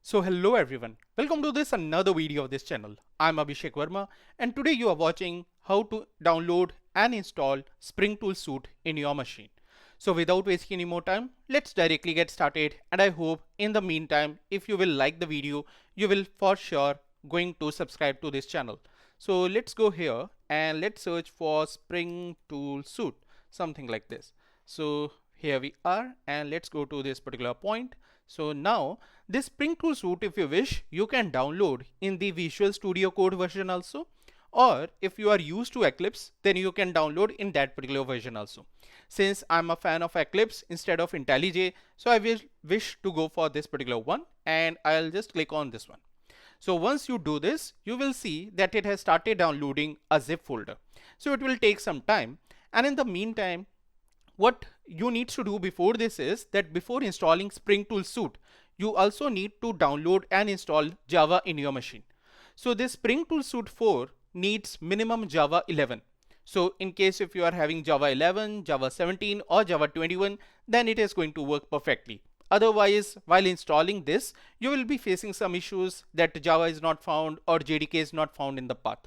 So hello everyone, welcome to this another video of this channel. I'm Abhishek Verma and today you are watching how to download and install Spring Tool Suite in your machine. So without wasting any more time, let's directly get started, and I hope in the meantime if you will like the video, you will for sure going to subscribe to this channel. So let's go here and let's search for Spring Tool Suite, something like this. So here we are and let's go to this particular point. So now this Spring Tool Suite, if you wish, you can download in the Visual Studio Code version also, or if you are used to Eclipse, then you can download in that particular version also. Since I'm a fan of Eclipse instead of IntelliJ, so I will wish to go for this particular one and I'll just click on this one. So once you do this, you will see that it has started downloading a zip folder. So it will take some time, and in the meantime, what you need to do before this is that before installing Spring Tool Suite, you also need to download and install Java in your machine. So this Spring Tool Suite 4 needs minimum Java 11. So in case if you are having Java 11, Java 17 or Java 21, then it is going to work perfectly. Otherwise, while installing this, you will be facing some issues that Java is not found or JDK is not found in the path.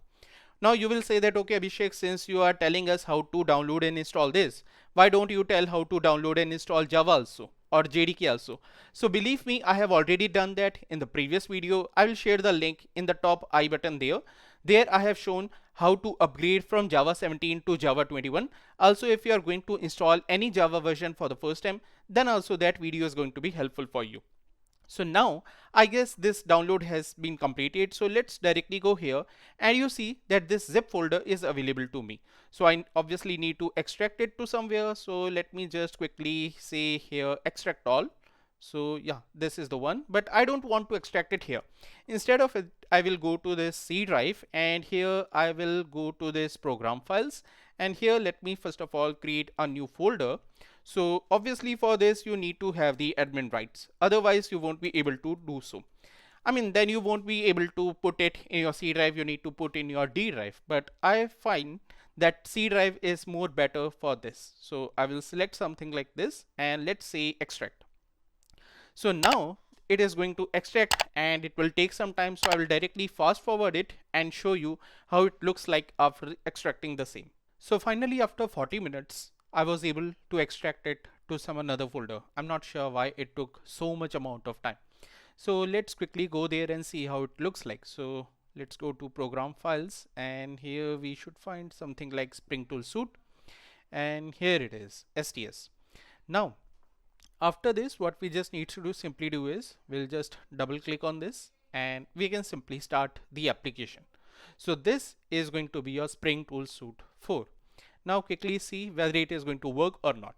Now you will say that, okay Abhishek, since you are telling us how to download and install this, why don't you tell how to download and install Java also or JDK also? So believe me, I have already done that in the previous video. I will share the link in the top I button there. There I have shown how to upgrade from Java 17 to Java 21. Also, if you are going to install any Java version for the first time, then also that video is going to be helpful for you. So now I guess this download has been completed. So let's directly go here and you see that this zip folder is available to me. So I obviously need to extract it to somewhere. So let me just quickly say here extract all. So yeah, this is the one, but I don't want to extract it here. Instead of it, I will go to this C drive and here I will go to this program files, and here let me first of all create a new folder. So obviously for this you need to have the admin rights, otherwise you won't be able to do so. I mean, then you won't be able to put it in your C drive, you need to put in your D drive, but I find that C drive is more better for this. So I will select something like this and let's say extract. So now it is going to extract and it will take some time, so I will directly fast forward it and show you how it looks like after extracting the same. So finally after 40 minutes I was able to extract it to some another folder. I'm not sure why it took so much amount of time. So let's quickly go there and see how it looks like. So let's go to program files and here we should find something like Spring Tool Suite, and here it is, STS. Now after this, what we just need to do simply do is we'll just double click on this and we can simply start the application. So this is going to be your Spring Tool Suite 4. Now quickly see whether it is going to work or not.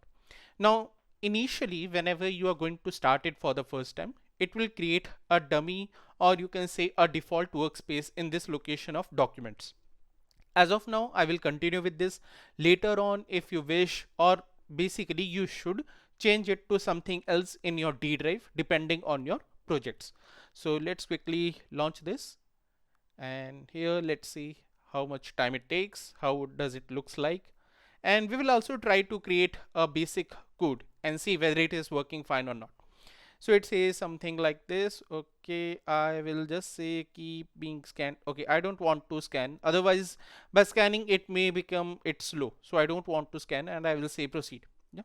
Now initially whenever you are going to start it for the first time, it will create a dummy, or you can say a default workspace in this location of documents. As of now I will continue with this. Later on if you wish, or basically you should change it to something else in your D drive depending on your projects. So let's quickly launch this, and here let's see how much time it takes, how does it looks like, and we will also try to create a basic code and see whether it is working fine or not. So it says something like this. Okay, I will just say keep being scanned. Okay, I don't want to scan, otherwise by scanning it may become it slow, so I don't want to scan, and I will say proceed. Yeah,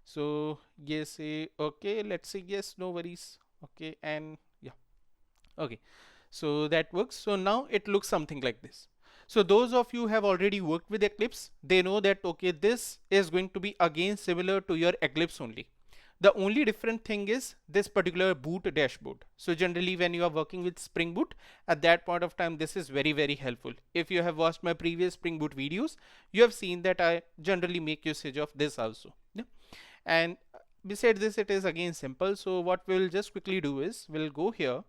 so yes, say okay, let's say yes, no worries. Okay, and yeah, okay, so that works. So now it looks something like this. So those of you who have already worked with Eclipse, they know that okay, this is going to be again similar to your Eclipse only. The only different thing is this particular boot dashboard. So generally when you are working with Spring Boot, at that point of time this is very helpful. If you have watched my previous Spring Boot videos, you have seen that I generally make usage of this also. Yeah? And besides this, it is again simple. So what we'll just quickly do is we'll go here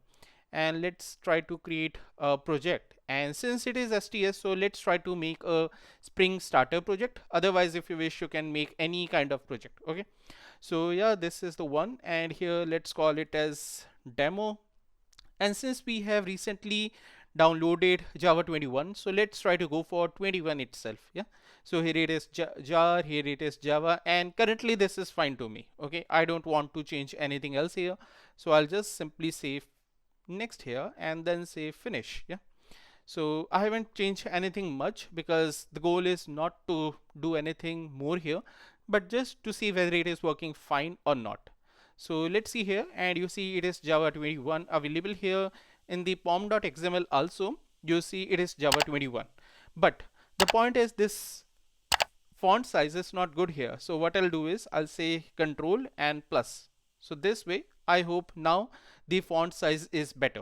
and let's try to create a project, and since it is STS, so let's try to make a Spring starter project. Otherwise if you wish, you can make any kind of project. Okay, so yeah, this is the one, and here let's call it as demo. And since we have recently downloaded Java 21, so let's try to go for 21 itself. Yeah, so here it is jar, here it is Java, and currently this is fine to me. Okay, I don't want to change anything else here, so I'll just simply say next here and then say finish. Yeah. So I haven't changed anything much because the goal is not to do anything more here, but just to see whether it is working fine or not. So let's see here, and you see it is Java 21 available here in the pom.xml also. You see it is Java 21. But the point is this font size is not good here. So what I'll do is I'll say control and plus. So this way, I hope now the font size is better.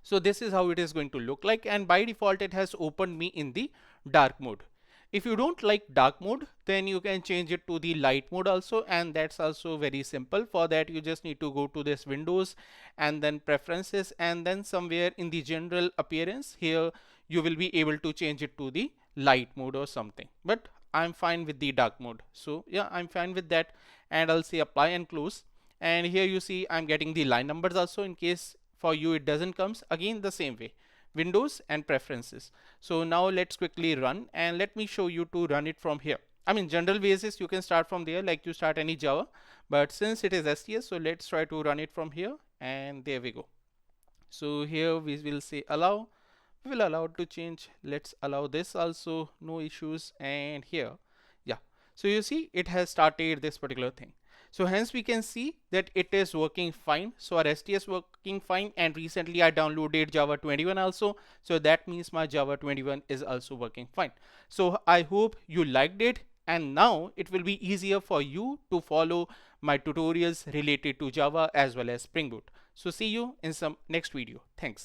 So this is how it is going to look like, and by default it has opened me in the dark mode. If you don't like dark mode, then you can change it to the light mode also, and that's also very simple. For that you just need to go to this Windows and then preferences, and then somewhere in the general appearance here you will be able to change it to the light mode or something. But I'm fine with the dark mode. So yeah, I'm fine with that, and I'll say apply and close. And here you see I'm getting the line numbers also. In case for you it doesn't comes, again the same way, Windows and preferences. So now let's quickly run, and let me show you to run it from here. I mean, general basis you can start from there like you start any Java, but since it is STS, so let's try to run it from here, and there we go. So here we will say allow. We will allow to change. Let's allow this also, no issues. And here, yeah, so you see it has started this particular thing. So hence we can see that it is working fine. So our STS working fine, and recently I downloaded Java 21 also. So that means my Java 21 is also working fine. So I hope you liked it, and now it will be easier for you to follow my tutorials related to Java as well as Spring Boot. So see you in some next video. Thanks.